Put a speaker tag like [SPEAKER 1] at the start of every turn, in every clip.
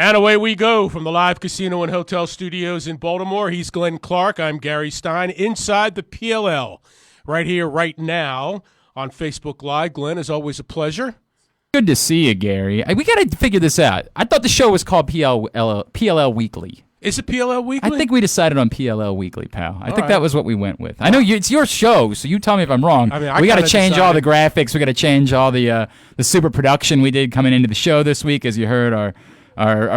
[SPEAKER 1] And away we go from the live casino and hotel studios in Baltimore. He's Glenn Clark. I'm Gary Stein inside the PLL right here, right now on Facebook Live. Glenn, is always a pleasure.
[SPEAKER 2] Good to see you, Gary. We got to figure this out. I thought the show was called PLL Weekly.
[SPEAKER 1] Is it PLL Weekly?
[SPEAKER 2] I think we decided on PLL Weekly, pal. I think that was what we went with. I know it's your show, so you tell me if I'm wrong.
[SPEAKER 1] I mean,
[SPEAKER 2] we got to change all the graphics. We got to change all the super production we did coming into the show this week, as you heard our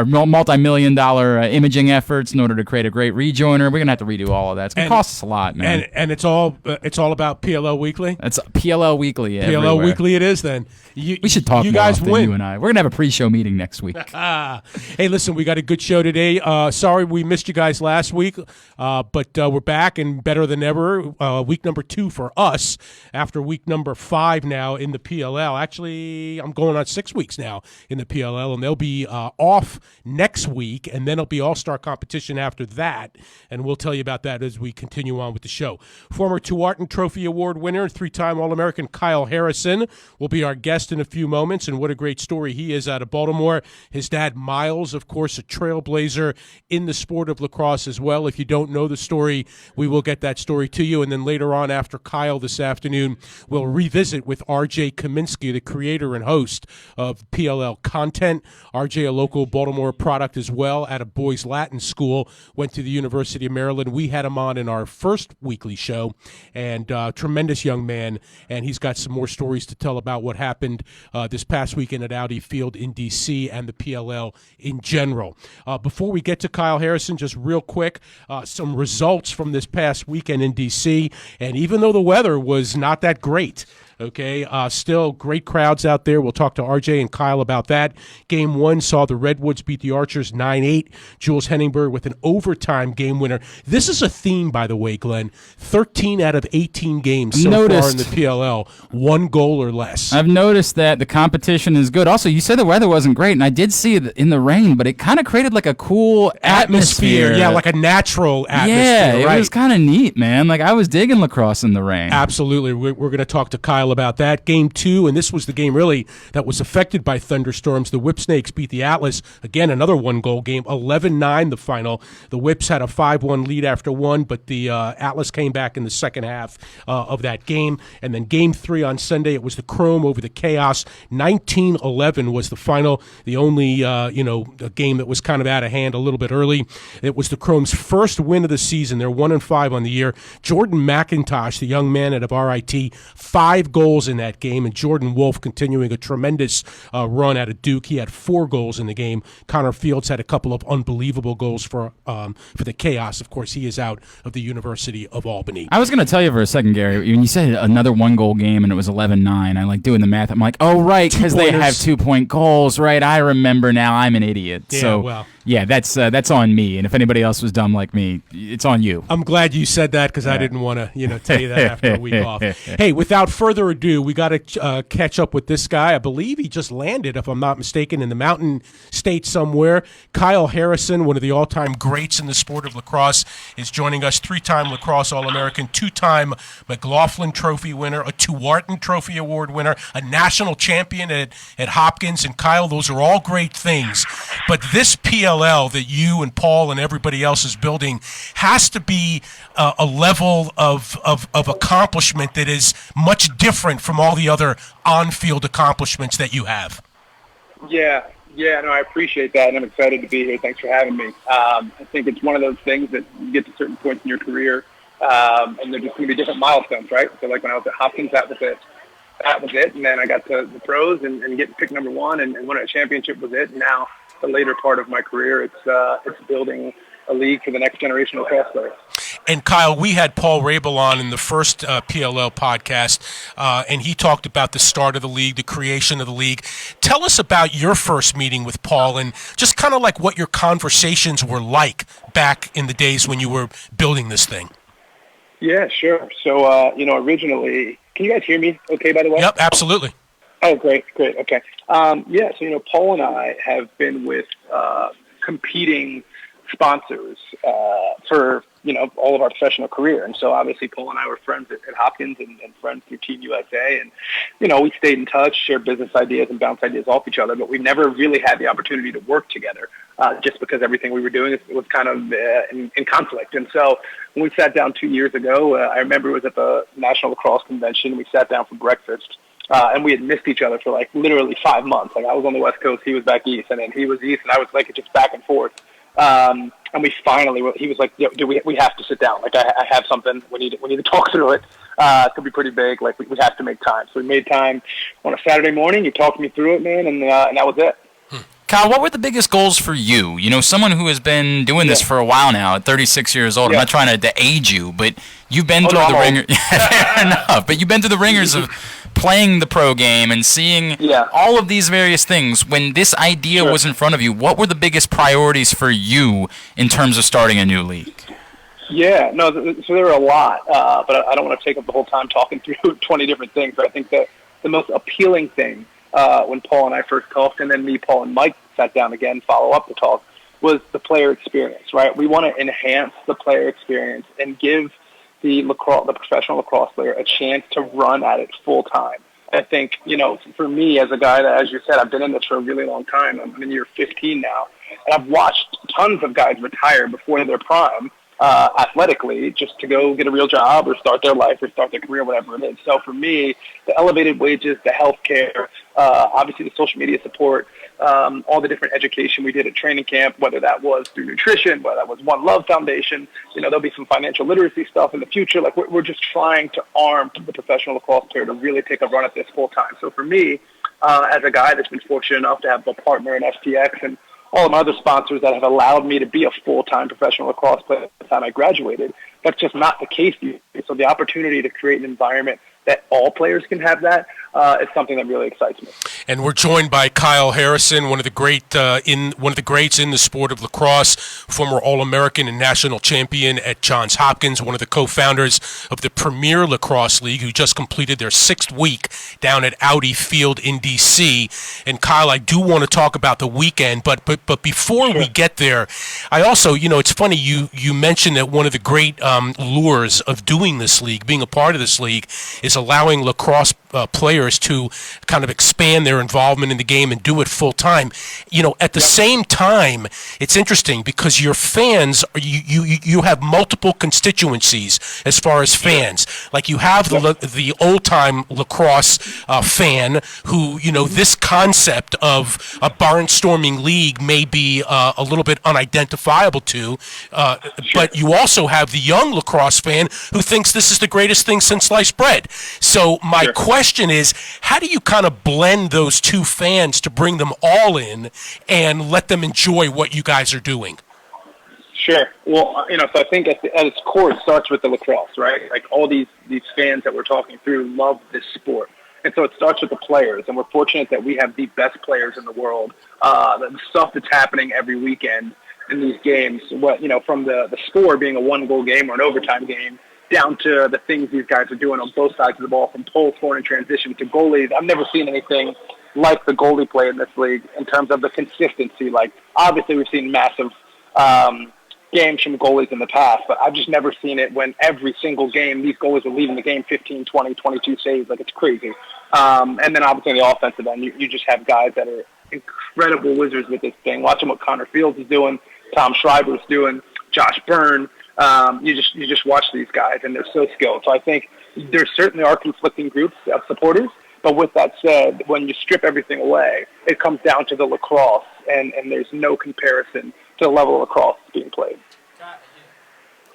[SPEAKER 2] multi-million-dollar imaging efforts in order to create a great rejoiner. We're gonna have to redo all of that. It's gonna cost us a lot, man.
[SPEAKER 1] And it's all about PLL Weekly.
[SPEAKER 2] That's PLL Weekly.
[SPEAKER 1] PLL
[SPEAKER 2] everywhere.
[SPEAKER 1] Weekly it is then.
[SPEAKER 2] We should talk.
[SPEAKER 1] You
[SPEAKER 2] more
[SPEAKER 1] guys
[SPEAKER 2] often,
[SPEAKER 1] win.
[SPEAKER 2] You and I. We're gonna have a pre-show meeting next week.
[SPEAKER 1] Hey, listen, we got a good show today. Sorry we missed you guys last week, but we're back and better than ever. Week number 2 for us after week number 5 now in the PLL. Actually, I'm going on 6 weeks now in the PLL, and they'll be off next week, and then it'll be all-star competition after that, and we'll tell you about that as we continue on with the show. Former Tuarton Trophy Award winner, 3-time All-American Kyle Harrison will be our guest in a few moments, and what a great story he is out of Baltimore. His dad, Miles, of course, a trailblazer in the sport of lacrosse as well. If you don't know the story, we will get that story to you, and then later on after Kyle this afternoon, we'll revisit with RJ Kaminsky, the creator and host of PLL Content. RJ, a local Baltimore product as well, at a boys Latin school, went to the University of Maryland. We had him on in our first weekly show, and tremendous young man, and he's got some more stories to tell about what happened this past weekend at Audi Field in D.C. and the PLL in general. Before we get to Kyle Harrison, just real quick, some results from this past weekend in D.C., and even though the weather was not that great, okay, still great crowds out there. We'll talk to RJ and Kyle about that. Game 1 saw the Redwoods beat the Archers 9-8. Jules Henningberg with an overtime game winner. This is a theme, by the way, Glenn. 13 out of 18 games so far in the PLL, 1 goal or less.
[SPEAKER 2] I've noticed that the competition is good. Also, you said the weather wasn't great, and I did see it in the rain, but it kind of created like a cool atmosphere.
[SPEAKER 1] Yeah, like a natural atmosphere.
[SPEAKER 2] Yeah,
[SPEAKER 1] right.
[SPEAKER 2] It was kind of neat, man. Like, I was digging lacrosse in the rain.
[SPEAKER 1] Absolutely. We're going to talk to Kyle about that. Game 2, and this was the game really that was affected by thunderstorms. The Whipsnakes beat the Atlas. Again, another 1-goal game, 11-9 the final. The Whips had a 5-1 lead after 1, but the Atlas came back in the second half of that game. And then game 3 on Sunday, it was the Chrome over the Chaos. 19-11 was the final. The only a game that was kind of out of hand a little bit early. It was the Chrome's first win of the season. They're 1-5 on the year. Jordan McIntosh, the young man out of RIT, 5 goals in that game, and Jordan Wolf continuing a tremendous run out of Duke. He had 4 goals in the game. Connor Fields had a couple of unbelievable goals for the Chaos. Of course, he is out of the University of Albany.
[SPEAKER 2] I was going to tell you for a second, Gary, when you said another 1-goal game and it was 11-9, I like doing the math. I'm like, oh, right, because they have 2-point goals, right? I remember now. I'm an idiot.
[SPEAKER 1] Yeah,
[SPEAKER 2] so,
[SPEAKER 1] well.
[SPEAKER 2] Yeah, that's on me. And if anybody else was dumb like me, it's on you.
[SPEAKER 1] I'm glad you said that because I didn't want to, tell you that after a week off. Hey, without further ado, we got to catch up with this guy. I believe he just landed, if I'm not mistaken, in the Mountain State somewhere. Kyle Harrison, one of the all-time greats in the sport of lacrosse, is joining us. 3-time Lacrosse All-American, 2-time McLaughlin Trophy winner, a Tuarton Trophy Award winner, a national champion at Hopkins. And Kyle, those are all great things. But this PLL that you and Paul and everybody else is building has to be a level of accomplishment that is much different from all the other on-field accomplishments that you have.
[SPEAKER 3] Yeah, no, I appreciate that, and I'm excited to be here. Thanks for having me. I think it's one of those things that you get to certain points in your career, and they're just going to be different milestones, right? So like when I was at Hopkins, that was it. And then I got to the pros and getting pick number 1 and winning a championship was it. And now the later part of my career, it's building a league for the next generation of lacrosse players.
[SPEAKER 1] And Kyle, we had Paul Rabel on in the first PLL podcast, and he talked about the start of the league, the creation of the league. Tell us about your first meeting with Paul and just kind of like what your conversations were like back in the days when you were building this thing.
[SPEAKER 3] Yeah, sure. So, originally, can you guys hear me okay, by the way?
[SPEAKER 1] Yep, absolutely.
[SPEAKER 3] Oh, great. Okay. So, Paul and I have been with competing sponsors for all of our professional career. And so obviously Paul and I were friends at Hopkins and friends through Team USA, and we stayed in touch, shared business ideas and bounced ideas off each other, but we never really had the opportunity to work together just because everything we were doing was kind of in conflict. And so when we sat down 2 years ago, I remember it was at the National Lacrosse Convention. We sat down for breakfast. And we had missed each other for literally 5 months. I was on the West Coast, he was back east, and then he was east, and I was just back and forth. And we finally, he was like, we have to sit down. I have something. We need to talk through it. It could be pretty big. We have to make time. So we made time on a Saturday morning. He talked me through it, man, and that was it.
[SPEAKER 2] Kyle, what were the biggest goals for you? Someone who has been doing this for a while now, at 36 years old. I'm not trying to age you, but you've been through the ringer. Fair enough. But you've been through the ringers of playing the pro game and seeing all of these various things. When this idea was in front of you, what were the biggest priorities for you in terms of starting a new league?
[SPEAKER 3] Yeah, no, so there were a lot, but I don't want to take up the whole time talking through 20 different things. But I think that the most appealing thing when Paul and I first talked, and then me, Paul, and Mike sat down again, follow up the talk, was the player experience, right? We want to enhance the player experience and give the professional lacrosse player a chance to run at it full time. I think, for me as a guy that, as you said, I've been in this for a really long time. I'm in year 15 now, and I've watched tons of guys retire before their prime, athletically, just to go get a real job or start their life or start their career, whatever it is. So for me, the elevated wages, the health care, obviously the social media support, all the different education we did at training camp, whether that was through nutrition, whether that was One Love Foundation, there'll be some financial literacy stuff in the future. We're just trying to arm the professional lacrosse player to really take a run at this full time. So for me, as a guy that's been fortunate enough to have a partner in FTX and all of my other sponsors that have allowed me to be a full-time professional lacrosse player at the time I graduated, that's just not the case. So the opportunity to create an environment that all players can have that is something that really excites me.
[SPEAKER 1] And we're joined by Kyle Harrison, one of the greats in the sport of lacrosse, former All-American and national champion at Johns Hopkins, one of the co-founders of the Premier Lacrosse League, who just completed their 6th week down at Audi Field in D.C. And Kyle, I do want to talk about the weekend, but before we get there, I also, it's funny you mentioned that one of the great lures of doing this league, being a part of this league, is allowing lacrosse players to kind of expand their involvement in the game and do it full time. At the same time, it's interesting because your fans, you have multiple constituencies as far as fans. Like you have the old time lacrosse fan who, this concept of a barnstorming league may be a little bit unidentifiable to, but you also have the young lacrosse fan who thinks this is the greatest thing since sliced bread. So my question is, how do you kind of blend those two fans to bring them all in and let them enjoy what you guys are doing?
[SPEAKER 3] Sure. Well, so I think at its core, it starts with the lacrosse, right? All these fans that we're talking through love this sport. And so it starts with the players, and we're fortunate that we have the best players in the world. The stuff that's happening every weekend in these games, from the score being a 1-goal game or an overtime game, down to the things these guys are doing on both sides of the ball, from pull, forward, and transition to goalies. I've never seen anything like the goalie play in this league in terms of the consistency. Obviously, we've seen massive games from goalies in the past, but I've just never seen it when every single game these goalies are leaving the game 15, 20, 22 saves. It's crazy. And then obviously on the offensive end, you just have guys that are incredible wizards with this thing. Watching what Connor Fields is doing, Tom Schreiber's doing, Josh Byrne. You just watch these guys, and they're so skilled. So I think there certainly are conflicting groups of supporters, but with that said, when you strip everything away, it comes down to the lacrosse, and there's no comparison to the level of lacrosse being played.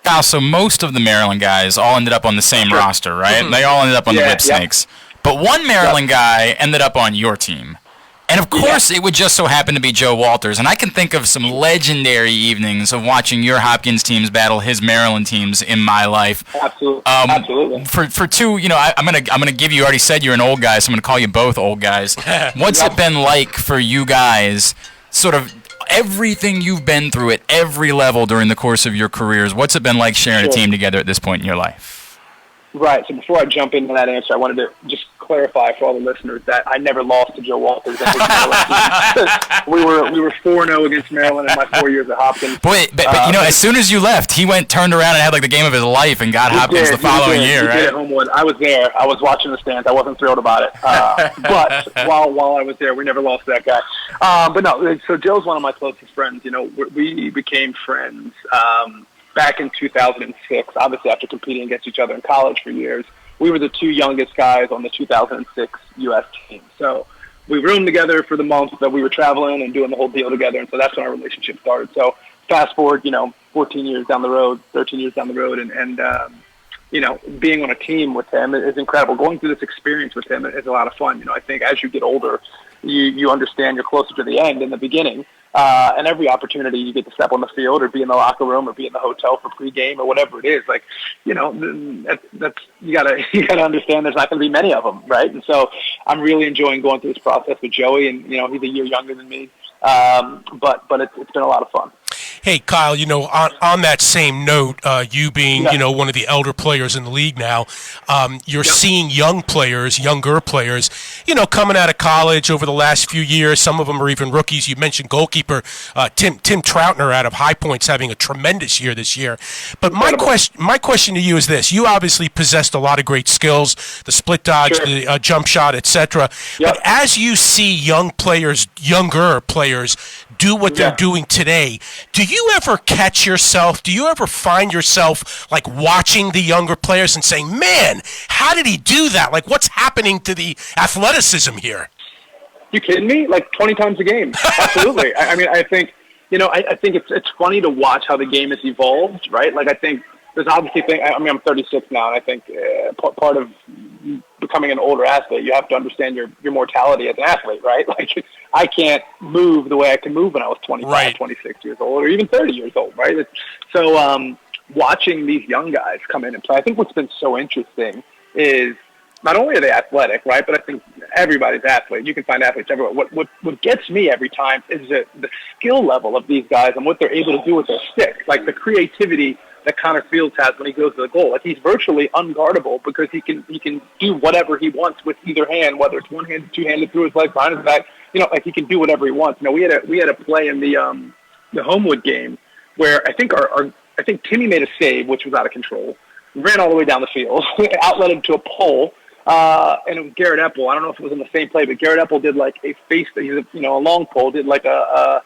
[SPEAKER 2] Kyle, so most of the Maryland guys all ended up on the same roster, right? Mm-hmm. They all ended up on the Whip Snakes. But one Maryland guy ended up on your team. And, of course, it would just so happen to be Joe Walters. And I can think of some legendary evenings of watching your Hopkins teams battle his Maryland teams in my life.
[SPEAKER 3] Absolutely. Absolutely.
[SPEAKER 2] For two, I'm gonna give you already said you're an old guy, so I'm gonna call you both old guys. What's it been like for you guys, sort of everything you've been through at every level during the course of your careers? What's it been like sharing a team together at this point in your life?
[SPEAKER 3] Right. So before I jump into that answer, I wanted to just clarify for all the listeners that I never lost to Joe Walters and his Maryland team. we were 4-0 against Maryland in my 4 years at Hopkins.
[SPEAKER 2] But you know, as soon as you left, he turned around and had like the game of his life and got Hopkins the following year,
[SPEAKER 3] he
[SPEAKER 2] right?
[SPEAKER 3] did at Homewood. I was there. I was watching the stands. I wasn't thrilled about it. But while I was there, we never lost to that guy. But no, so Joe's one of my closest friends. You know, we became friends back in 2006, obviously after competing against each other in college for years. We were the two youngest guys on the 2006 U.S. team. So we roomed together for the month that we were traveling and doing the whole deal together, and so that's when our relationship started. So fast forward, 14 years down the road, 13 years down the road, and being on a team with him is incredible. Going through this experience with him is a lot of fun. I think as you get older, you understand you're closer to the end in the beginning. And every opportunity you get to step on the field or be in the locker room or be in the hotel for pregame or whatever it is, that's you gotta understand there's not going to be many of them, right? And so I'm really enjoying going through this process with Joey, and he's a year younger than me, but it's been a lot of fun.
[SPEAKER 1] Hey, Kyle, on that same note, you being, one of the elder players in the league now, you're seeing younger players, coming out of college over the last few years. Some of them are even rookies. You mentioned goalkeeper Tim Troutner out of High Point's having a tremendous year this year. But my question to you is this. You obviously possessed a lot of great skills, the split dodge, the jump shot, etc. Yep. But as you see younger players do what they're doing today, do you ever catch yourself, do you ever find yourself like watching the younger players and saying, man, how did he do that? Like, what's happening to the athleticism here?
[SPEAKER 3] You kidding me? Like 20 times a game. Absolutely. I think, I think it's funny to watch how the game has evolved, right? Like, I think there's obviously I'm 36 now, and I think part of becoming an older athlete, you have to understand your mortality as an athlete, right? Like, I can't move the way I can move when I was 25, 26 years old, or even 30 years old, right? So watching these young guys come in and play, I think what's been so interesting is not only are they athletic, right, but I think everybody's athlete. You can find athletes everywhere. What gets me every time is the skill level of these guys and what they're able to do with their stick, like the creativity that Connor Fields has when he goes to the goal. Like, he's virtually unguardable because he can do whatever he wants with either hand, whether it's one-handed, two-handed, through his legs, behind his back. Like, he can do whatever he wants. We had a play in the Homewood game where I think Timmy made a save, which was out of control, ran all the way down the field, outlet him to a pole, and it was Garrett Epple. I don't know if it was in the same play, but Garrett Epple did like a face, he's a long pole, did like a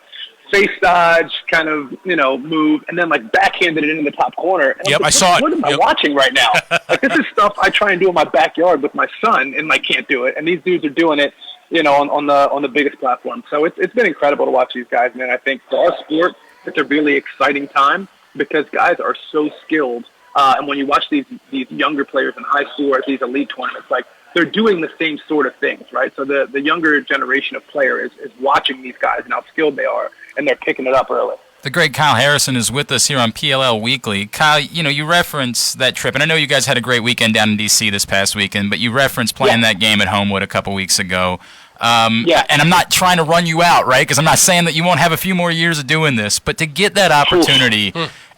[SPEAKER 3] face dodge kind of, move, and then like backhanded it into the top corner. And
[SPEAKER 1] I saw it.
[SPEAKER 3] What am I watching right now? Like, this is stuff I try and do in my backyard with my son, and I can't do it. And these dudes are doing it, on the biggest platform. So it's been incredible to watch these guys, man. I think for our sport, it's a really exciting time because guys are so skilled. And when you watch these younger players in high school or at these elite tournaments, like, they're doing the same sort of things, right? So the younger generation of player is watching these guys and how skilled they are, and they're picking it up early.
[SPEAKER 2] The great Kyle Harrison is with us here on PLL Weekly. Kyle, you reference that trip, and I know you guys had a great weekend down in D.C. this past weekend, but you referenced playing that game at Homewood a couple weeks ago. And I'm not trying to run you out, right? Because I'm not saying that you won't have a few more years of doing this, but to get that opportunity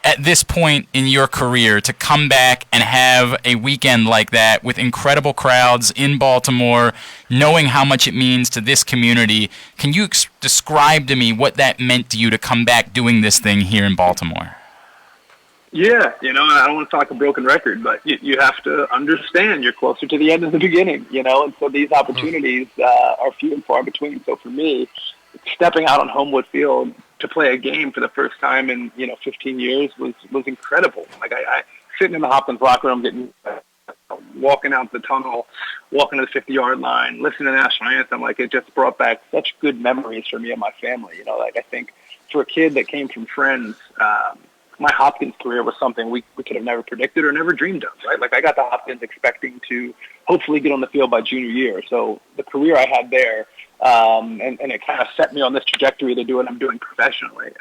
[SPEAKER 2] at this point in your career to come back and have a weekend like that with incredible crowds in Baltimore, knowing how much it means to this community, can you describe to me what that meant to you to come back doing this thing here in Baltimore?
[SPEAKER 3] Yeah, I don't want to talk a broken record, but you have to understand you're closer to the end than the beginning, and so these opportunities are few and far between. So for me, stepping out on Homewood Field to play a game for the first time in 15 years was incredible. Like, I sitting in the Hopkins locker room, walking out the tunnel, walking to the 50-yard line, listening to the national anthem. Like, it just brought back such good memories for me and my family. Like, I think for a kid that came from friends, my Hopkins career was something we could have never predicted or never dreamed of, right? Like, I got to Hopkins expecting to hopefully get on the field by junior year. So the career I had there, and it kind of set me on this trajectory to do what I'm doing professionally.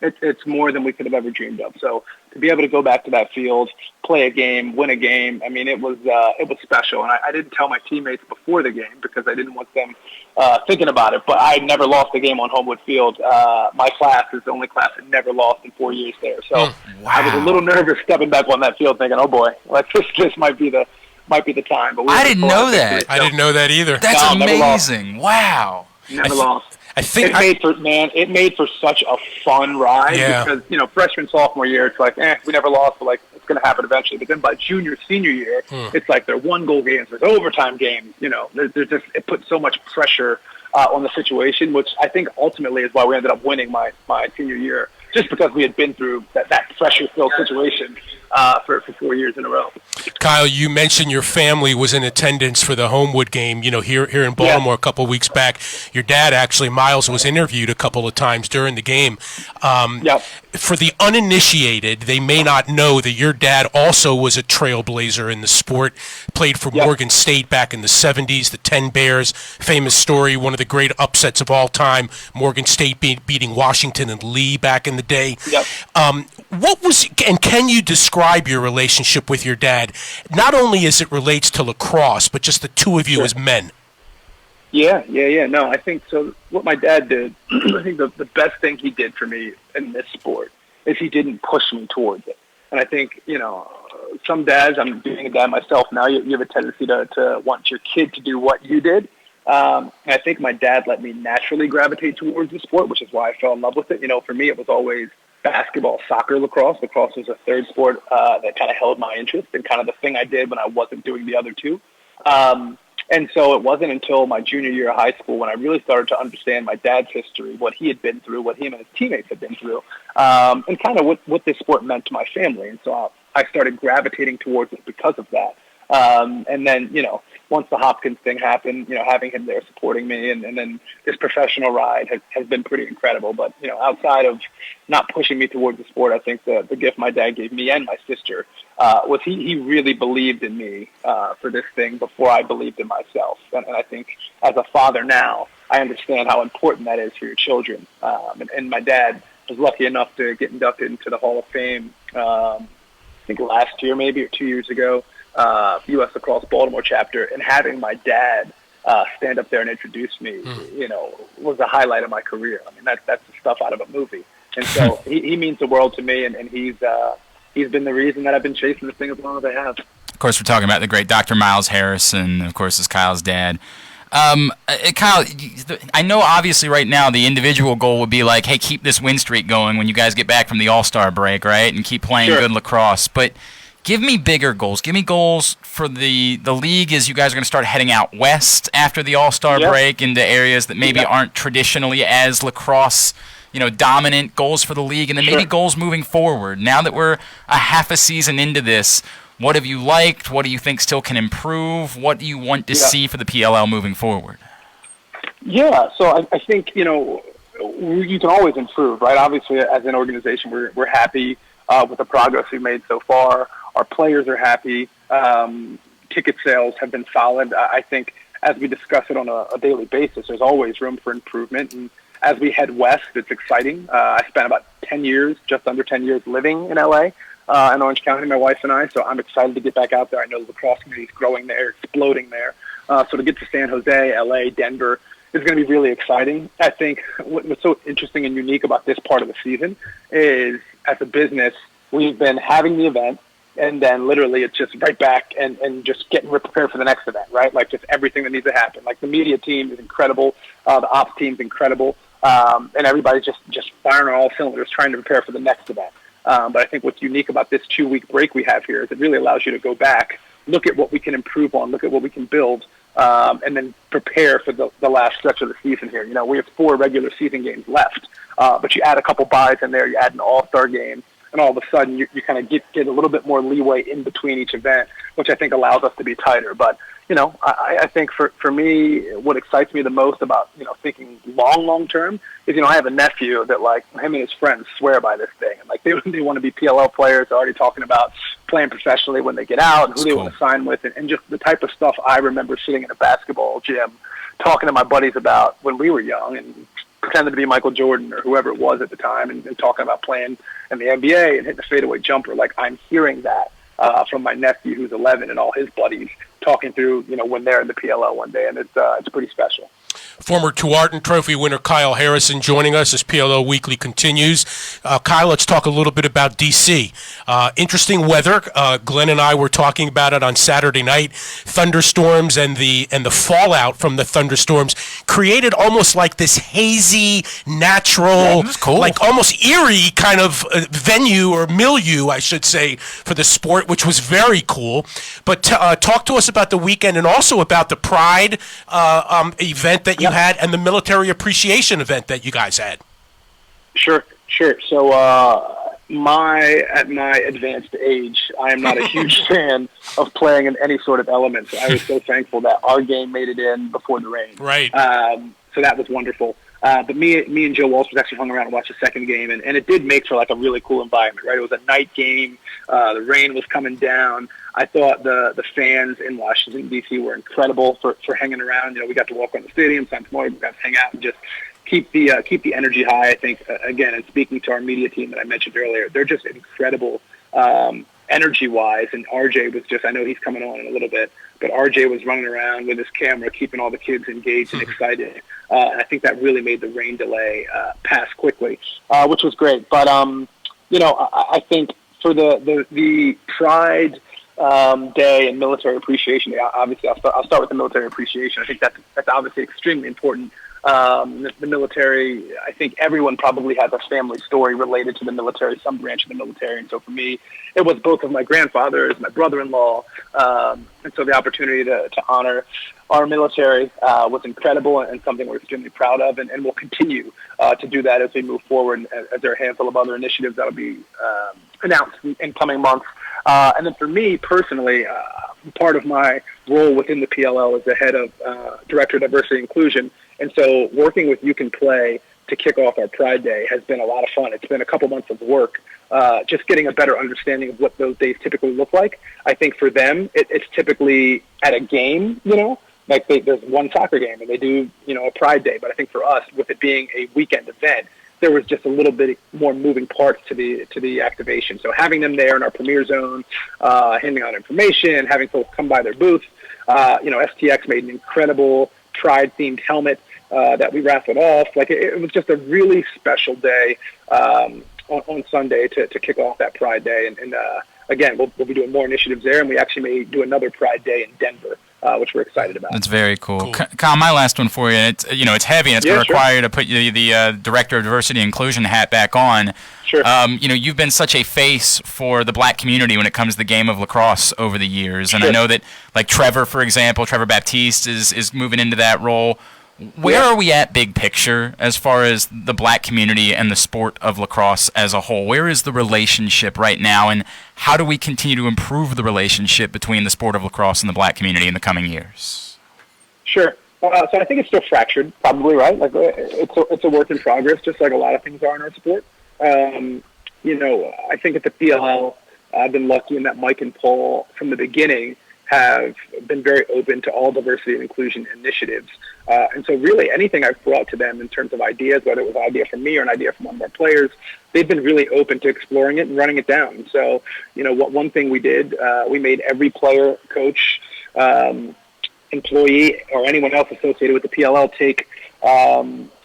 [SPEAKER 3] it's more than we could have ever dreamed of. So to be able to go back to that field, play a game, win a game, I mean, it was special. And I didn't tell my teammates before the game because I didn't want them thinking about it. But I had never lost a game on Homewood Field. My class is the only class that never lost in 4 years there. So
[SPEAKER 2] wow.
[SPEAKER 3] I was a little nervous stepping back on that field, thinking, "Oh boy, this might be the time." But
[SPEAKER 2] I didn't know that.
[SPEAKER 1] I didn't know that either.
[SPEAKER 2] That's amazing. Wow.
[SPEAKER 3] Never lost.
[SPEAKER 1] I think
[SPEAKER 3] it made for such a fun ride because, freshman, sophomore year, it's like, we never lost, but like, it's going to happen eventually. But then by junior, senior year, it's like they're 1-goal games, there's overtime games, there's just, it puts so much pressure on the situation, which I think ultimately is why we ended up winning my senior year, just because we had been through that pressure-filled situation for 4 years in a row.
[SPEAKER 1] Kyle, you mentioned your family was in attendance for the Homewood game, here in Baltimore a couple of weeks back. Your dad, actually, Miles, was interviewed a couple of times during the game. For the uninitiated, they may not know that your dad also was a trailblazer in the sport, played for Morgan State back in the 70s, the 10 Bears, famous story, one of the great upsets of all time, Morgan State beating Washington and Lee back in the day. Can you describe your relationship with your dad, not only as it relates to lacrosse, but just the two of you as men?
[SPEAKER 3] Yeah. No, I think so. What my dad did, I think the best thing he did for me in this sport is he didn't push me towards it. And I think, some dads, I'm being a dad myself now, you have a tendency to want your kid to do what you did. And I think my dad let me naturally gravitate towards the sport, which is why I fell in love with it. For me, it was always basketball, soccer, lacrosse. Lacrosse was a third sport that kind of held my interest and kind of the thing I did when I wasn't doing the other two. And so it wasn't until my junior year of high school when I really started to understand my dad's history, what he had been through, what him and his teammates had been through, and kind of what this sport meant to my family. And so I started gravitating towards it because of that. And then, once the Hopkins thing happened, having him there supporting me and then this professional ride has been pretty incredible. But, outside of not pushing me towards the sport, I think the gift my dad gave me and my sister was he really believed in me for this thing before I believed in myself. And I think as a father now, I understand how important that is for your children. And my dad was lucky enough to get inducted into the Hall of Fame, I think last year maybe or 2 years ago. U.S. Lacrosse Baltimore chapter, and having my dad stand up there and introduce me, was a highlight of my career. I mean, that's the stuff out of a movie. And so he means the world to me, and he's been the reason that I've been chasing this thing as long as I have.
[SPEAKER 2] Of course, we're talking about the great Dr. Miles Harrison, of course, is Kyle's dad. Kyle, I know obviously right now the individual goal would be like, hey, keep this win streak going when you guys get back from the All-Star break, right, and keep playing good lacrosse. But give me bigger goals. Give me goals for the league as you guys are going to start heading out west after the All-Star break into areas that maybe aren't traditionally as lacrosse, dominant. Goals for the league, and then maybe goals moving forward. Now that we're a half a season into this, what have you liked? What do you think still can improve? What do you want to see for the PLL moving forward? Yeah,
[SPEAKER 3] so I think, you can always improve, right? Obviously, as an organization, we're happy with the progress we've made so far. Our players are happy. Ticket sales have been solid. I think as we discuss it on a daily basis, there's always room for improvement. And as we head west, it's exciting. I spent about 10 years, just under 10 years, living in L.A., in Orange County, my wife and I. So I'm excited to get back out there. I know the lacrosse community is growing there, exploding there. So to get to San Jose, L.A., Denver is going to be really exciting. I think what's so interesting and unique about this part of the season is, as a business, we've been having the event, and then literally it's just right back and just getting prepared for the next event, right? Like just everything that needs to happen. Like the media team is incredible. The ops team is incredible. And everybody's just firing on all cylinders trying to prepare for the next event. But I think what's unique about this 2-week break we have here is it really allows you to go back, look at what we can improve on, look at what we can build, and then prepare for the last stretch of the season here. We have 4 regular season games left, but you add a couple buys in there, you add an all-star game, and all of a sudden you kind of get a little bit more leeway in between each event, which I think allows us to be tighter. But, I think for me, what excites me the most about, thinking long term is, I have a nephew that, like, him and his friends swear by this thing. And, like, they want to be PLL players. They're already talking about playing professionally when they get out and who they want to sign with. And just the type of stuff I remember sitting in a basketball gym talking to my buddies about when we were young. And pretending to be Michael Jordan or whoever it was at the time and talking about playing in the NBA and hitting the fadeaway jumper. Like, I'm hearing that from my nephew who's 11 and all his buddies talking through, when they're in the PLL one day, and it's pretty special.
[SPEAKER 1] Former Tuarton Trophy winner Kyle Harrison joining us as PLL Weekly continues. Kyle, let's talk a little bit about D.C. Interesting weather. Glenn and I were talking about it on Saturday night. Thunderstorms and the fallout from the thunderstorms created almost like this hazy, natural,
[SPEAKER 2] cool.
[SPEAKER 1] like almost eerie kind of venue or milieu, I should say, for the sport, which was very cool. But talk to us about the weekend and also about the Pride event that you had and the military appreciation event that you guys had.
[SPEAKER 3] Sure. So at my advanced age, I am not a huge fan of playing in any sort of elements. I was so thankful that our game made it in before the rain.
[SPEAKER 1] Right.
[SPEAKER 3] So that was wonderful. But me and Joe Walsh was actually hung around and watched the second game, and it did make for like a really cool environment, right? It was a night game. The rain was coming down. I thought the fans in Washington, D.C. were incredible for hanging around. We got to walk around the stadium, Times Square, we got to hang out and just keep the energy high. I think, again, and speaking to our media team that I mentioned earlier, they're just incredible energy-wise, and RJ was just, I know he's coming on in a little bit, but RJ was running around with his camera, keeping all the kids engaged and excited, and I think that really made the rain delay pass quickly, which was great. But, I think for the Pride Day and Military Appreciation Day, obviously I'll start with the military appreciation. I think that's obviously extremely important. The military, I think everyone probably has a family story related to the military, some branch of the military. And so for me, it was both of my grandfathers, my brother-in-law. And so the opportunity to honor our military was incredible and something we're extremely proud of. And we'll continue to do that as we move forward, as there are a handful of other initiatives that will be announced in coming months. And then for me personally, part of my role within the PLL is the head of Director of Diversity and Inclusion. And so working with You Can Play to kick off our Pride Day has been a lot of fun. It's been a couple months of work, just getting a better understanding of what those days typically look like. I think for them, it's typically at a game, like there's one soccer game and they do, a Pride Day. But I think for us, with it being a weekend event, there was just a little bit more moving parts to the activation. So having them there in our Premier Zone, handing out information, having folks come by their booth, STX made an incredible Pride-themed helmet that we raffled off. Like it was just a really special day on Sunday to kick off that Pride Day. And again, we'll be doing more initiatives there, and we actually may do another Pride Day in Denver, which we're excited about.
[SPEAKER 2] That's very cool. Kyle, my last one for you. It's heavy, and it's going to require you to put the Director of Diversity and Inclusion hat back on.
[SPEAKER 3] Sure.
[SPEAKER 2] You've been such a face for the black community when it comes to the game of lacrosse over the years, and I know that, like Trevor, for example, Trevor Baptiste is moving into that role. Where are we at big picture as far as the black community and the sport of lacrosse as a whole? Where is the relationship right now, and how do we continue to improve the relationship between the sport of lacrosse and the black community in the coming years?
[SPEAKER 3] Sure. So I think it's still fractured, probably, right? Like it's a work in progress, just like a lot of things are in our sport. I think at the PLL, I've been lucky in that Mike and Paul, from the beginning, have been very open to all diversity and inclusion initiatives. And so really anything I've brought to them in terms of ideas, whether it was an idea from me or an idea from one of our players, they've been really open to exploring it and running it down. So, one thing we did, we made every player, coach, employee, or anyone else associated with the PLL take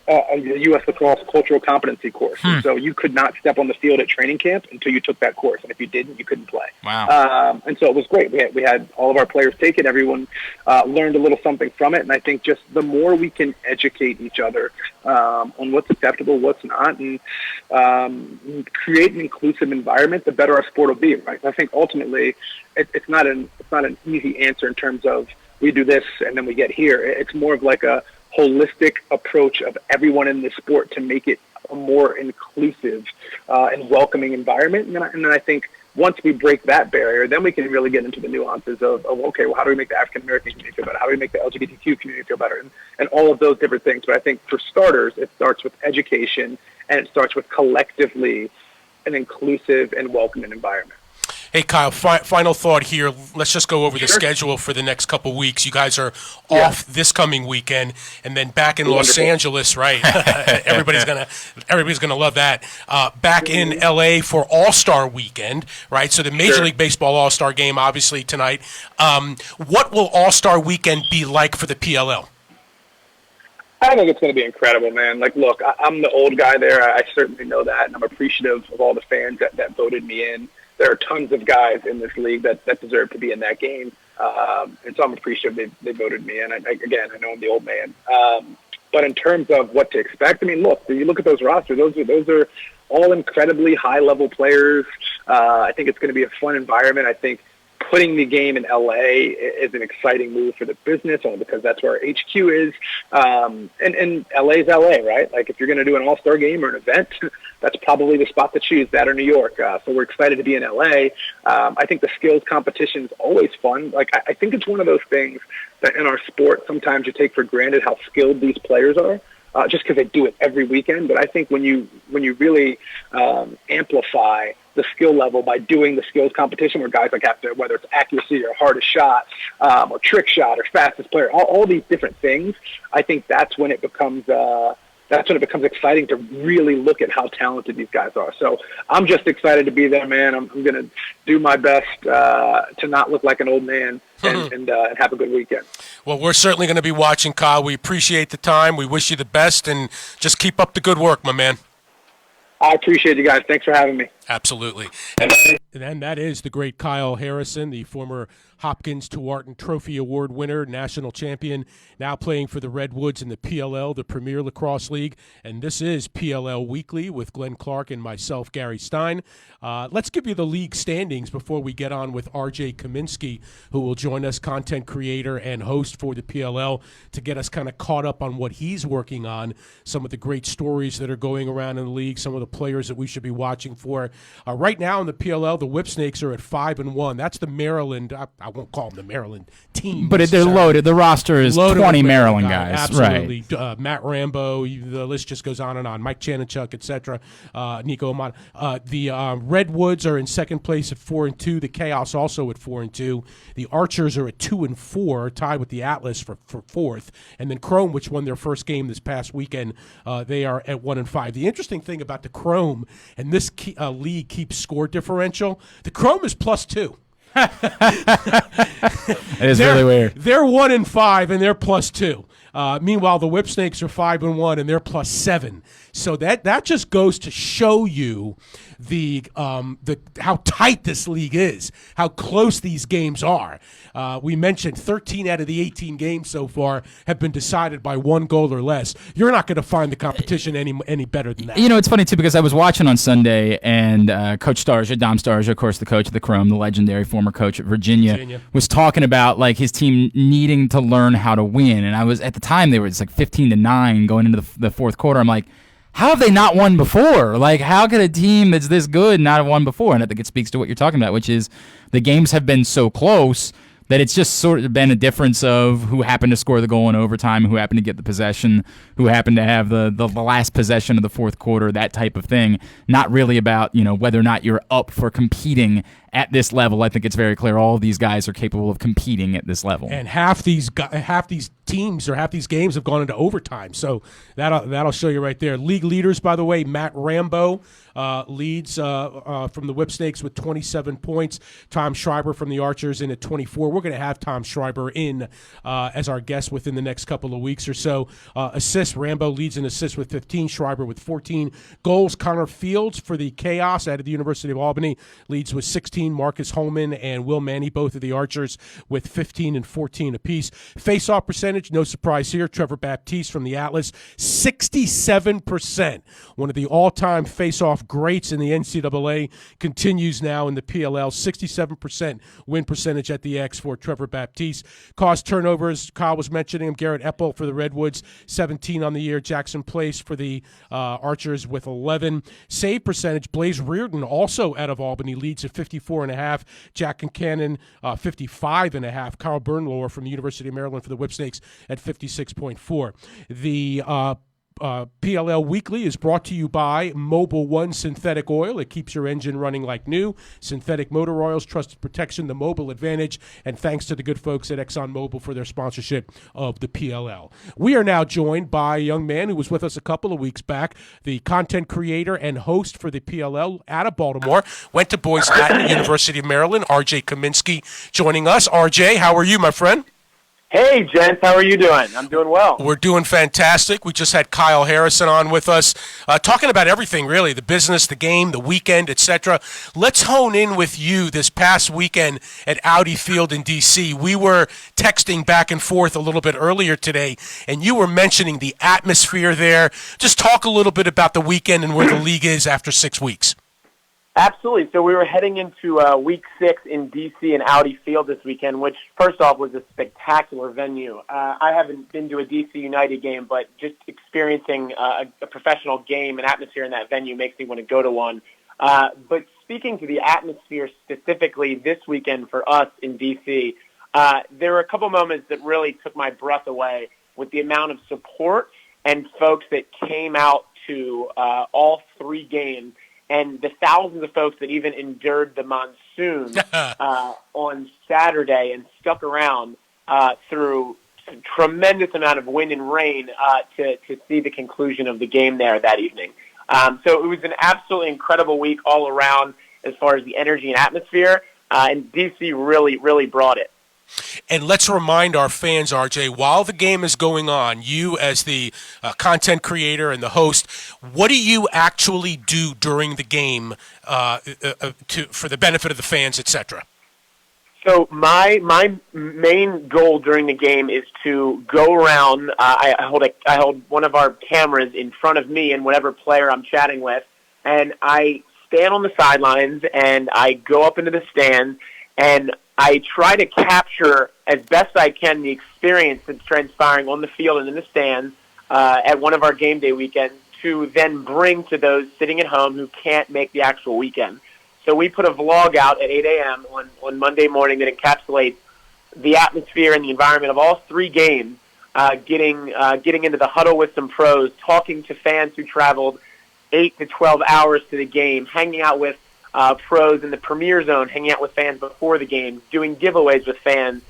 [SPEAKER 3] a U.S. Lacrosse Cultural Competency course. And so you could not step on the field at training camp until you took that course. And if you didn't, you couldn't play.
[SPEAKER 2] Wow.
[SPEAKER 3] And so it was great. We had all of our players take it. Everyone learned a little something from it. And I think just the more we can educate each other on what's acceptable, what's not, and create an inclusive environment, the better our sport will be. Right? I think ultimately it's not an easy answer in terms of we do this and then we get here. It's more of like a holistic approach of everyone in the sport to make it a more inclusive and welcoming environment. And then I think once we break that barrier, then we can really get into the nuances of okay, well, how do we make the African American community feel better? How do we make the LGBTQ community feel better? And all of those different things. But I think for starters, it starts with education, and it starts with collectively an inclusive and welcoming environment.
[SPEAKER 1] Hey, Kyle, final thought here. Let's just go over the schedule for the next couple weeks. You guys are off this coming weekend, and then back in Los Angeles, right? everybody's gonna love that. Back in LA for All-Star Weekend, right? So the Major League Baseball All-Star Game, obviously, tonight. What will All-Star Weekend be like for the PLL?
[SPEAKER 3] I think it's going to be incredible, man. Like, look, I'm the old guy there. I certainly know that, and I'm appreciative of all the fans that voted me in. There are tons of guys in this league that deserve to be in that game, and so I'm appreciative they voted me in. Again, I know I'm the old man. But in terms of what to expect, I mean, look, when you look at those rosters, those are all incredibly high-level players. I think it's going to be a fun environment. I think putting the game in LA is an exciting move for the business, only because that's where our HQ is. And LA's LA, right? Like, if you're going to do an all-star game or an event, that's probably the spot to choose, that or New York. So we're excited to be in LA. I think the skills competition is always fun. Like, I think it's one of those things that in our sport, sometimes you take for granted how skilled these players are. Just because they do it every weekend. But I think when you really amplify the skill level by doing the skills competition, where guys like have to, whether it's accuracy or hardest shot, or trick shot or fastest player, all these different things, I think that's when it becomes exciting to really look at how talented these guys are. So I'm just excited to be there, man. I'm going to do my best to not look like an old man and have a good weekend.
[SPEAKER 1] Well, we're certainly going to be watching, Kyle. We appreciate the time. We wish you the best, and just keep up the good work, my man.
[SPEAKER 3] I appreciate you guys. Thanks for having me.
[SPEAKER 1] Absolutely. And that is the great Kyle Harrison, the former Hopkins Tuarton Trophy Award winner, national champion, now playing for the Redwoods in the PLL, the Premier Lacrosse League. And this is PLL Weekly with Glenn Clark and myself, Gary Stein. Let's give you the league standings before we get on with RJ Kaminsky, who will join us, content creator and host for the PLL, to get us kind of caught up on what he's working on, some of the great stories that are going around in the league, some of the players that we should be watching for. Right now in the PLL, the Whipsnakes are at 5-1. That's the Maryland. I won't call them the Maryland team,
[SPEAKER 4] but they're loaded. The roster is loaded 20 Maryland guys.
[SPEAKER 1] Absolutely.
[SPEAKER 4] Right.
[SPEAKER 1] Matt Rambo. The list just goes on and on. Mike Chanachuk, etc. Nico Amon. The Redwoods are in second place at 4-2. The Chaos also at 4-2. The Archers are at 2-4, tied with the Atlas for fourth. And then Chrome, which won their first game this past weekend, they are at 1-5. The interesting thing about the Chrome, and this league keeps score differential, the Chrome is +2.
[SPEAKER 4] It is really weird.
[SPEAKER 1] They're 1-5 and they're +2. Meanwhile, the Whipsnakes are 5-1 and they're +7. So that just goes to show you the how tight this league is, how close these games are. We mentioned 13 out of the 18 games so far have been decided by one goal or less. You're not going to find the competition any better than that.
[SPEAKER 4] You know, it's funny too, because I was watching on Sunday, and Coach Starja, Dom Starja, of course, the coach of the Chrome, the legendary former coach at Virginia, was talking about like his team needing to learn how to win. And I was, at the time, they were just like 15-9 going into the fourth quarter. I'm like, how have they not won before? Like, how could a team that's this good not have won before? And I think it speaks to what you're talking about, which is the games have been so close that it's just sort of been a difference of who happened to score the goal in overtime, who happened to get the possession, who happened to have the last possession of the fourth quarter, that type of thing. Not really about, you know, whether or not you're up for competing at this level. I think it's very clear all of these guys are capable of competing at this level.
[SPEAKER 1] And half these teams or half these games have gone into overtime. So that'll show you right there. League leaders, by the way, Matt Rambo leads from the Whipsnakes with 27 points. Tom Schreiber from the Archers in at 24. We're going to have Tom Schreiber in as our guest within the next couple of weeks or so. Assists, Rambo leads in assists with 15, Schreiber with 14. Goals, Connor Fields for the Chaos out of the University of Albany leads with 16. Marcus Holman and Will Manny, both of the Archers, with 15 and 14 apiece. Face-off percentage, no surprise here. Trevor Baptiste from the Atlas, 67%. One of the all-time face-off greats in the NCAA continues now in the PLL. 67% win percentage at the X for Trevor Baptiste. Caused turnovers, Kyle was mentioning him. Garrett Eppel for the Redwoods, 17 on the year. Jackson Place for the Archers with 11. Save percentage, Blaze Reardon, also out of Albany, leads at 54.5. Jack Concannon, 55.5. Carl Bernlohr from the University of Maryland for the Whipsnakes at 56.4. The PLL Weekly is brought to you by Mobil 1 Synthetic Oil. It keeps your engine running like new. Synthetic motor oils, trusted protection, the Mobil advantage. And thanks to the good folks at ExxonMobil for their sponsorship of the PLL. We are now joined by a young man who was with us a couple of weeks back, the content creator and host for the PLL out of Baltimore. Went to Boys Latin, University of Maryland. RJ Kaminsky joining us. RJ, how are you, my friend?
[SPEAKER 5] Hey, gents, how are you doing? I'm doing well.
[SPEAKER 1] We're doing fantastic. We just had Kyle Harrison on with us, talking about everything, really, the business, the game, the weekend, etc. Let's hone in with you this past weekend at Audi Field in D.C. We were texting back and forth a little bit earlier today, and you were mentioning the atmosphere there. Just talk a little bit about the weekend and where the league is after 6 weeks.
[SPEAKER 5] Absolutely. So we were heading into Week 6 in D.C. and Audi Field this weekend, which, first off, was a spectacular venue. I haven't been to a D.C. United game, but just experiencing a professional game and atmosphere in that venue makes me want to go to one. But speaking to the atmosphere specifically this weekend for us in D.C., there were a couple moments that really took my breath away with the amount of support and folks that came out to all 3 games, and the thousands of folks that even endured the monsoon on Saturday and stuck around through a tremendous amount of wind and rain to see the conclusion of the game there that evening. So it was an absolutely incredible week all around as far as the energy and atmosphere, and DC really, really brought it.
[SPEAKER 1] And let's remind our fans, RJ, while the game is going on, you as the content creator and the host, what do you actually do during the game for the benefit of the fans, etc.?
[SPEAKER 5] So my main goal during the game is to go around. I hold one of our cameras in front of me and whatever player I'm chatting with, and I stand on the sidelines and I go up into the stands and I try to capture as best I can the experience that's transpiring on the field and in the stands at one of our game day weekends to then bring to those sitting at home who can't make the actual weekend. So we put a vlog out at 8 a.m. on Monday morning that encapsulates the atmosphere and the environment of all 3 games, getting into the huddle with some pros, talking to fans who traveled 8 to 12 hours to the game, hanging out with pros in the Premier Zone, hanging out with fans before the game, doing giveaways with fans.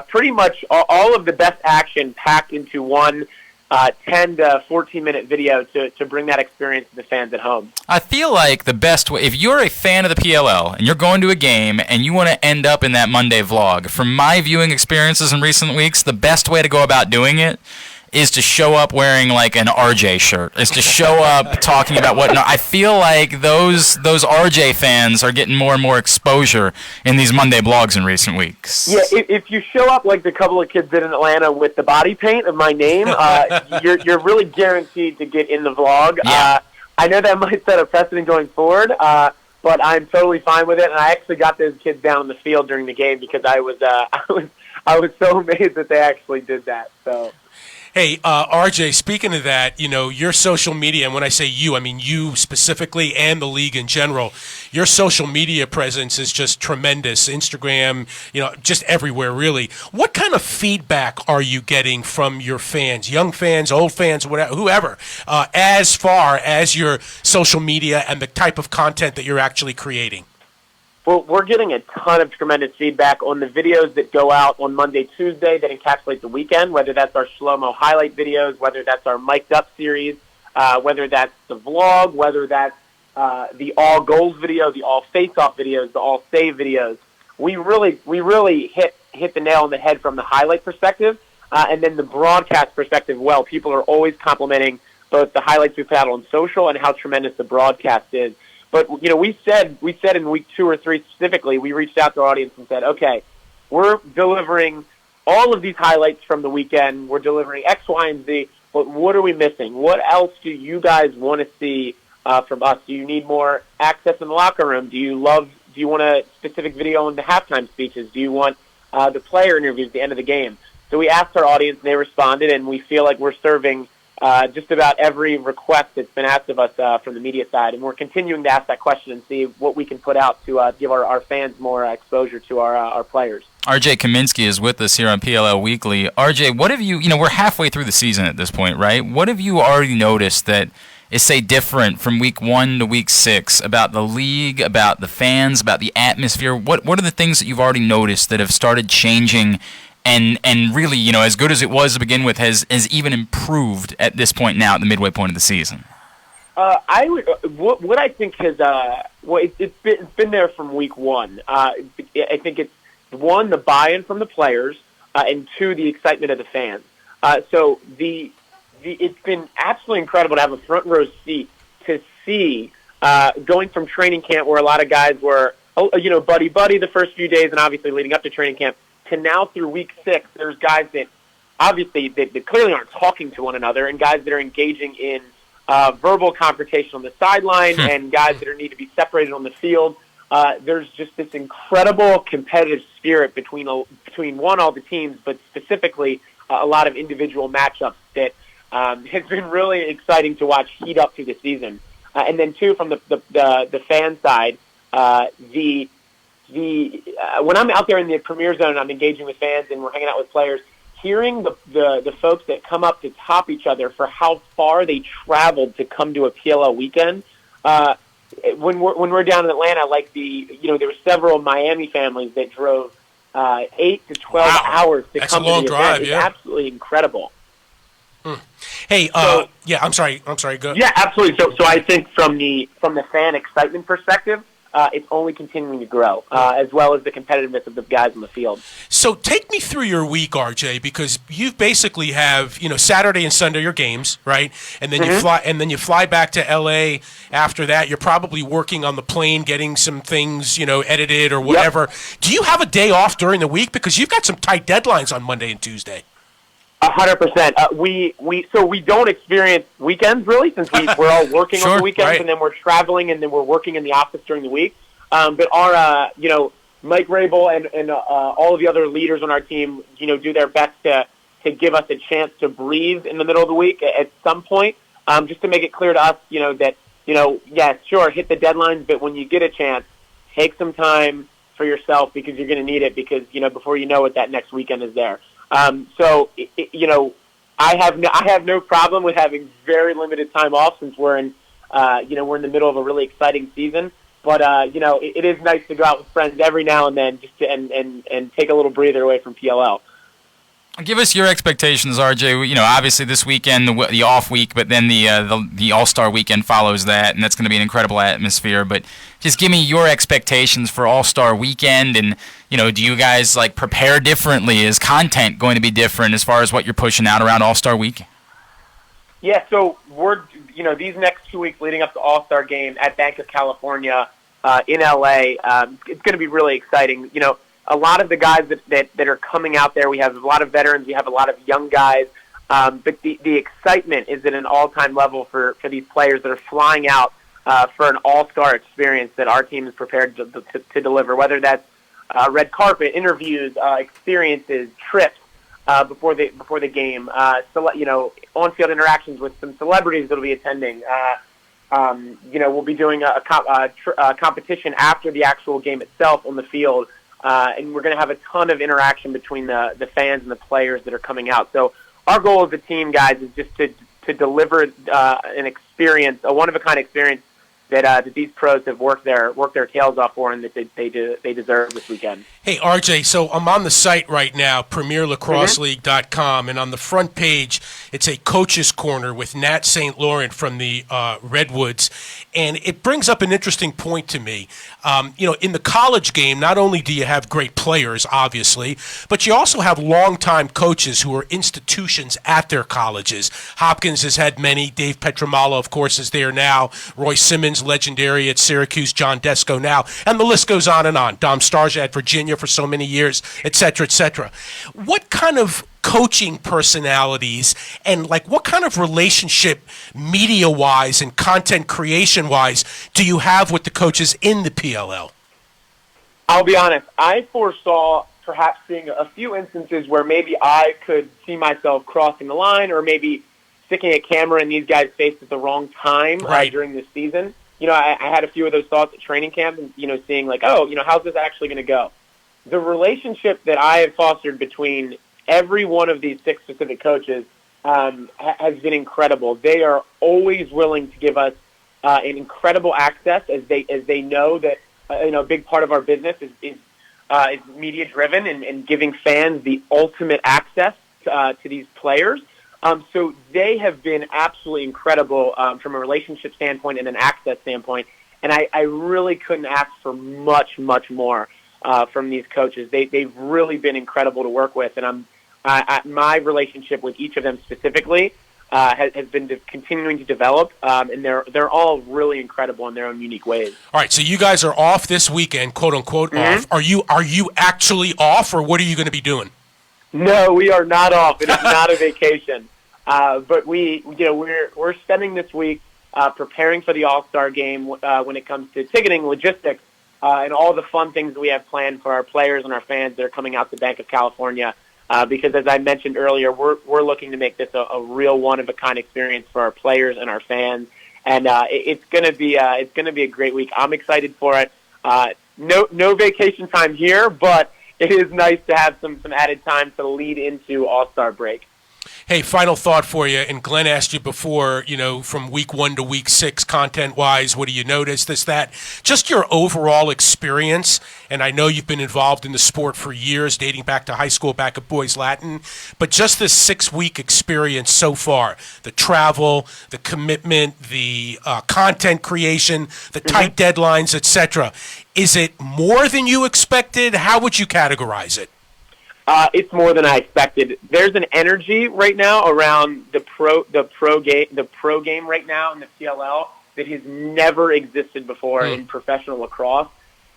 [SPEAKER 5] Pretty much all of the best action packed into one 10 to 14-minute video to bring that experience to the fans at home.
[SPEAKER 2] I feel like the best way, if you're a fan of the PLL and you're going to a game and you want to end up in that Monday vlog, from my viewing experiences in recent weeks, the best way to go about doing it is to show up wearing like an RJ shirt, is to show up talking about what. No, I feel like those RJ fans are getting more and more exposure in these Monday blogs in recent weeks.
[SPEAKER 5] Yeah, if you show up like the couple of kids did in Atlanta with the body paint of my name, you're really guaranteed to get in the vlog.
[SPEAKER 2] Yeah.
[SPEAKER 5] I know that might set a precedent going forward, but I'm totally fine with it. And I actually got those kids down on the field during the game because I was so amazed that they actually did that. So.
[SPEAKER 1] Hey, RJ, speaking of that, your social media, and when I say you, I mean you specifically and the league in general, your social media presence is just tremendous. Instagram, just everywhere, really. What kind of feedback are you getting from your fans, young fans, old fans, whatever, whoever, as far as your social media and the type of content that you're actually creating?
[SPEAKER 5] Well, we're getting a ton of tremendous feedback on the videos that go out on Monday, Tuesday that encapsulate the weekend, whether that's our slow-mo highlight videos, whether that's our mic'd up series, whether that's the vlog, whether that's the all goals video, the all face-off videos, the all save videos. We really hit the nail on the head from the highlight perspective, and then the broadcast perspective. Well, people are always complimenting both the highlights we put out on social and how tremendous the broadcast is. But, we said in week 2 or 3 specifically, we reached out to our audience and said, okay, we're delivering all of these highlights from the weekend. We're delivering X, Y, and Z, but what are we missing? What else do you guys want to see from us? Do you need more access in the locker room? Do you want a specific video on the halftime speeches? Do you want the player interviews at the end of the game? So we asked our audience, and they responded, and we feel like we're serving just about every request that's been asked of us from the media side, and we're continuing to ask that question and see what we can put out to give our fans more exposure to our players.
[SPEAKER 2] RJ Kaminsky is with us here on PLL Weekly. RJ, what have we're halfway through the season at this point, right? What have you already noticed that is, say, different from week 1 to week 6 about the league, about the fans, about the atmosphere? What are the things that you've already noticed that have started changing and really, as good as it was to begin with, has even improved at this point now at the midway point of the season?
[SPEAKER 5] What I think has it's been there from week 1. I think it's 1, the buy-in from the players, and 2, the excitement of the fans. So it's been absolutely incredible to have a front row seat to see going from training camp where a lot of guys were, buddy the first few days and obviously leading up to training camp, to now through week 6, there's guys that obviously they clearly aren't talking to one another, and guys that are engaging in verbal confrontation on the sideline, and guys that need to be separated on the field. There's just this incredible competitive spirit between all the teams, but specifically a lot of individual matchups that has been really exciting to watch heat up through the season. And then 2, from the fan side, when I'm out there in the Premier Zone, I'm engaging with fans and we're hanging out with players. Hearing the folks that come up to top each other for how far they traveled to come to a PLL weekend. When we're down in Atlanta, like there were several Miami families that drove 8 to 12 hours to come to the event. It's absolutely incredible.
[SPEAKER 1] Hey, yeah, I'm sorry. Go.
[SPEAKER 5] Yeah, absolutely. So I think from the fan excitement perspective, it's only continuing to grow, as well as the competitiveness of the guys on the field.
[SPEAKER 1] So take me through your week, RJ, because you basically have, Saturday and Sunday your games, right? And then you fly back to LA after that. You're probably working on the plane, getting some things, edited or whatever. Yep. Do you have a day off during the week? Because you've got some tight deadlines on Monday and Tuesday.
[SPEAKER 5] 100%. We don't experience weekends really, since we're all working on the weekends, right. And then we're traveling, and then we're working in the office during the week. But our Mike Rabel and all of the other leaders on our team do their best to give us a chance to breathe in the middle of the week at some point, just to make it clear to us that yeah, sure, hit the deadlines, but when you get a chance, take some time for yourself, because you're going to need it, because before you know it, that next weekend is there. So I have no problem with having very limited time off, since we're in the middle of a really exciting season. But it is nice to go out with friends every now and then, just to and take a little breather away from PLL.
[SPEAKER 2] Give us your expectations, RJ. Obviously this weekend, the off week, but then the All-Star weekend follows that, and that's going to be an incredible atmosphere. But just give me your expectations for All-Star weekend, and do you guys prepare differently? Is content going to be different as far as what you're pushing out around All-Star week?
[SPEAKER 5] Yeah, so we're these next 2 weeks leading up to All-Star game at Bank of California in LA. It's going to be really exciting. A lot of the guys that are coming out there, we have a lot of veterans, we have a lot of young guys, but the excitement is at an all-time level for these players that are flying out for an all-star experience that our team is prepared to deliver, whether that's red carpet, interviews, experiences, trips before the game, on-field interactions with some celebrities that will be attending. We'll be doing a competition after the actual game itself on the field. And we're going to have a ton of interaction between the fans and the players that are coming out. So our goal as a team, guys, is just to deliver an experience, a one-of-a-kind experience that these pros have worked their tails off for, and that they deserve this weekend.
[SPEAKER 1] Hey, RJ, so I'm on the site right now, PremierLacrosseLeague.com, and on the front page, it's a coach's corner with Nat St. Laurent from the Redwoods, and it brings up an interesting point to me. In the college game, not only do you have great players, obviously, but you also have longtime coaches who are institutions at their colleges. Hopkins has had many. Dave Petramala, of course, is there now. Roy Simmons, legendary at Syracuse. John Desko now. And the list goes on and on. Dom Starja at Virginia for so many years, et cetera, et cetera. What kind of coaching personalities and what kind of relationship media-wise and content creation-wise do you have with the coaches in the PLL?
[SPEAKER 5] I'll be honest. I foresaw perhaps seeing a few instances where maybe I could see myself crossing the line, or maybe sticking a camera in these guys' face at the wrong time during this season. I had a few of those thoughts at training camp, and seeing how's this actually going to go? the relationship that I have fostered between every one of these 6 specific coaches has been incredible. They are always willing to give us an incredible access, as they know that a big part of our business is media driven and giving fans the ultimate access to these players. So they have been absolutely incredible from a relationship standpoint and an access standpoint. And I really couldn't ask for much, much more from these coaches. They've really been incredible to work with. And my relationship with each of them specifically has been continuing to develop, and they're all really incredible in their own unique ways.
[SPEAKER 1] All right, so you guys are off this weekend, quote unquote off. Are you actually off, or what are you going to be doing?
[SPEAKER 5] No, we are not off. It is not a vacation. But we're spending this week preparing for the All-Star game when it comes to ticketing, logistics, and all the fun things that we have planned for our players and our fans that are coming out to Banc of California. Because as I mentioned earlier, we're looking to make this a real one-of-a-kind experience for our players and our fans, and it's going to be a great week. I'm excited for it. No vacation time here, but it is nice to have some added time to lead into All-Star break.
[SPEAKER 1] Hey, final thought for you, and Glenn asked you before, from week 1 to week 6, content-wise, what do you notice, this, that? Just your overall experience, and I know you've been involved in the sport for years, dating back to high school, back at Boys Latin, but just this 6-week experience so far, the travel, the commitment, the content creation, the tight deadlines, etc. Is it more than you expected? How would you categorize it?
[SPEAKER 5] It's more than I expected. There's an energy right now around the pro game right now in the PLL that has never existed before in professional lacrosse,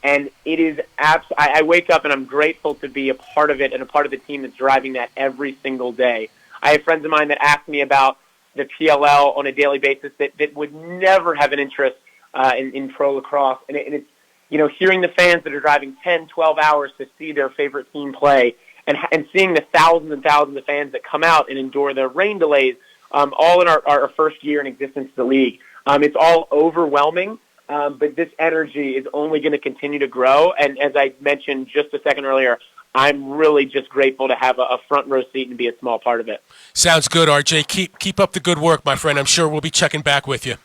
[SPEAKER 5] and it is I wake up and I'm grateful to be a part of it and a part of the team that's driving that every single day. I have friends of mine that ask me about the PLL on a daily basis that would never have an interest in pro lacrosse, and it's hearing the fans that are driving 10, 12 hours to see their favorite team play. And seeing the thousands and thousands of fans that come out and endure the rain delays, all in our first year in existence of the league. It's all overwhelming, but this energy is only going to continue to grow. And as I mentioned just a second earlier, I'm really just grateful to have a front row seat and be a small part of it.
[SPEAKER 1] Sounds good, RJ. Keep up the good work, my friend. I'm sure we'll be checking back with you.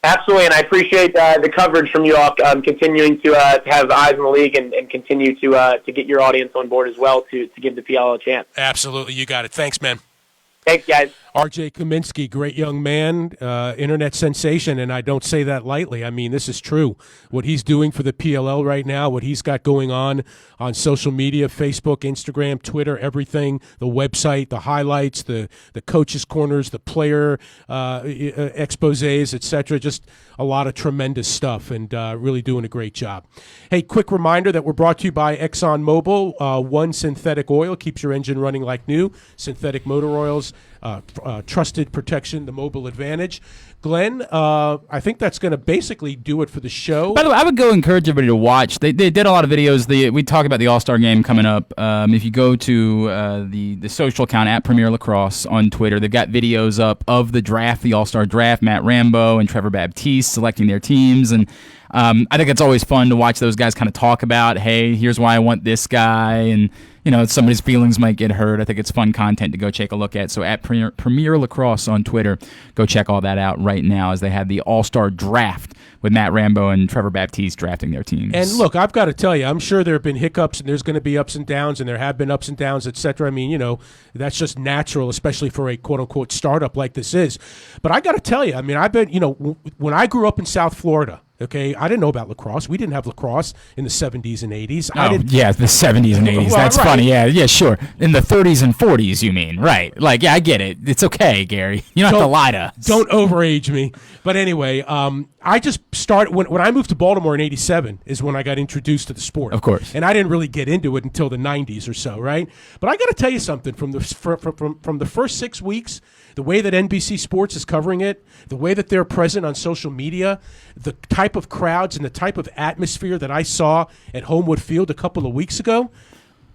[SPEAKER 5] Absolutely, and I appreciate the coverage from you all, continuing to have eyes on the league and continue to get your audience on board as well to give the PLL a chance.
[SPEAKER 1] Absolutely, you got it. Thanks, man.
[SPEAKER 5] Thanks, guys.
[SPEAKER 1] RJ Kaminsky, great young man, internet sensation, and I don't say that lightly. I mean, this is true. What he's doing for the PLL right now, what he's got going on social media, Facebook, Instagram, Twitter, everything, the website, the highlights, the coaches' corners, the player exposés, etc. Just a lot of tremendous stuff, and really doing a great job. Hey, quick reminder that we're brought to you by ExxonMobil. One synthetic oil keeps your engine running like new. Synthetic motor oils. Trusted protection, the mobile advantage. Glenn, I think that's going to basically do it for the show.
[SPEAKER 4] By the way, I would go encourage everybody to watch. They did a lot of videos. We talk about the All-Star game coming up. If you go to the social account at Premier Lacrosse on Twitter, they've got videos up of the draft, the All-Star draft, Matt Rambo and Trevor Baptiste selecting their teams. And I think it's always fun to watch those guys kind of talk about, hey, here's why I want this guy, and somebody's feelings might get hurt. I think it's fun content to go take a look at. So at Premier Lacrosse on Twitter, go check all that out right now as they have the All-Star draft with Matt Rambo and Trevor Baptiste drafting their teams.
[SPEAKER 1] And look, I've got to tell you, I'm sure there have been hiccups and there's going to be ups and downs, and there have been ups and downs, etc. I mean, that's just natural, especially for a quote-unquote startup like this is. But I got to tell you, I mean, I've been, when I grew up in South Florida, okay, I didn't know about lacrosse. We didn't have lacrosse in the 70s and 80s.
[SPEAKER 4] Yeah, the 70s and 80s. That's right. Funny. Yeah, sure. In the 30s and 40s, you mean. Right. Like, yeah, I get it. It's okay, Gary. You don't have to lie to us.
[SPEAKER 1] Don't overage me. But anyway, I just started, when I moved to Baltimore in 87 is when I got introduced to the sport.
[SPEAKER 4] Of course.
[SPEAKER 1] And I didn't really get into it until the 90s or so, right? But I got to tell you something, from the first 6 weeks, the way that NBC Sports is covering it, the way that they're present on social media, the type of crowds and the type of atmosphere that I saw at Homewood Field a couple of weeks ago,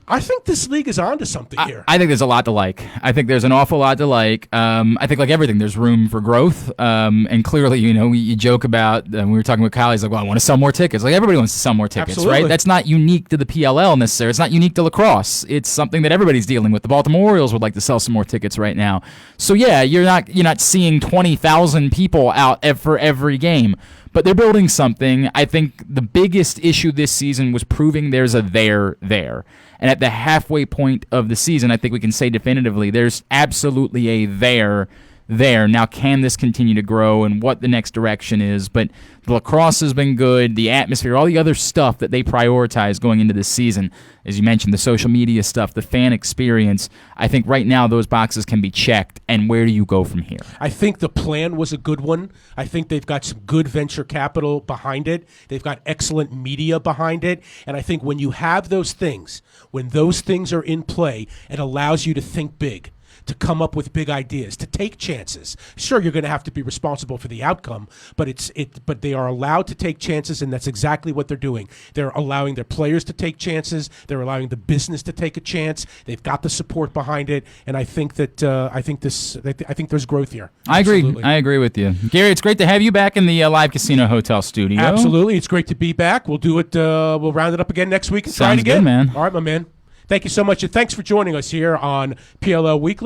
[SPEAKER 1] I think this league is onto something here.
[SPEAKER 4] I think there's a lot to like. I think there's an awful lot to like. I think like everything, there's room for growth. And clearly, you joke about, we were talking with Kyle, he's like, well, I want to sell more tickets. Like everybody wants to sell more tickets,
[SPEAKER 1] Absolutely.
[SPEAKER 4] right? That's not unique to the PLL necessarily. It's not unique to lacrosse. It's something that everybody's dealing with. The Baltimore Orioles would like to sell some more tickets right now. So yeah, you're not seeing 20,000 people out for every game. But they're building something. I think the biggest issue this season was proving there's a there. And at the halfway point of the season, I think we can say definitively there's absolutely a there. Now, can this continue to grow and what the next direction is? But the lacrosse has been good, the atmosphere, all the other stuff that they prioritize going into this season. As you mentioned, the social media stuff, the fan experience. I think right now those boxes can be checked. And where do you go from here?
[SPEAKER 1] I think the plan was a good one. I think they've got some good venture capital behind it. They've got excellent media behind it. And I think when you have those things, when those things are in play, it allows you to think big, to come up with big ideas, to take chances. Sure, you're going to have to be responsible for the outcome, but but they are allowed to take chances, and that's exactly what they're doing. They're allowing their players to take chances. They're allowing the business to take a chance. They've got the support behind it, and I think that I think there's growth here. Absolutely.
[SPEAKER 4] I agree with you, Gary. It's great to have you back in the Live Casino Hotel studio.
[SPEAKER 1] Absolutely, it's great to be back. We'll do it. We'll round it up again next week and try it again.
[SPEAKER 4] Good, man.
[SPEAKER 1] All right, my man. Thank you so much, and thanks for joining us here on PLL Weekly.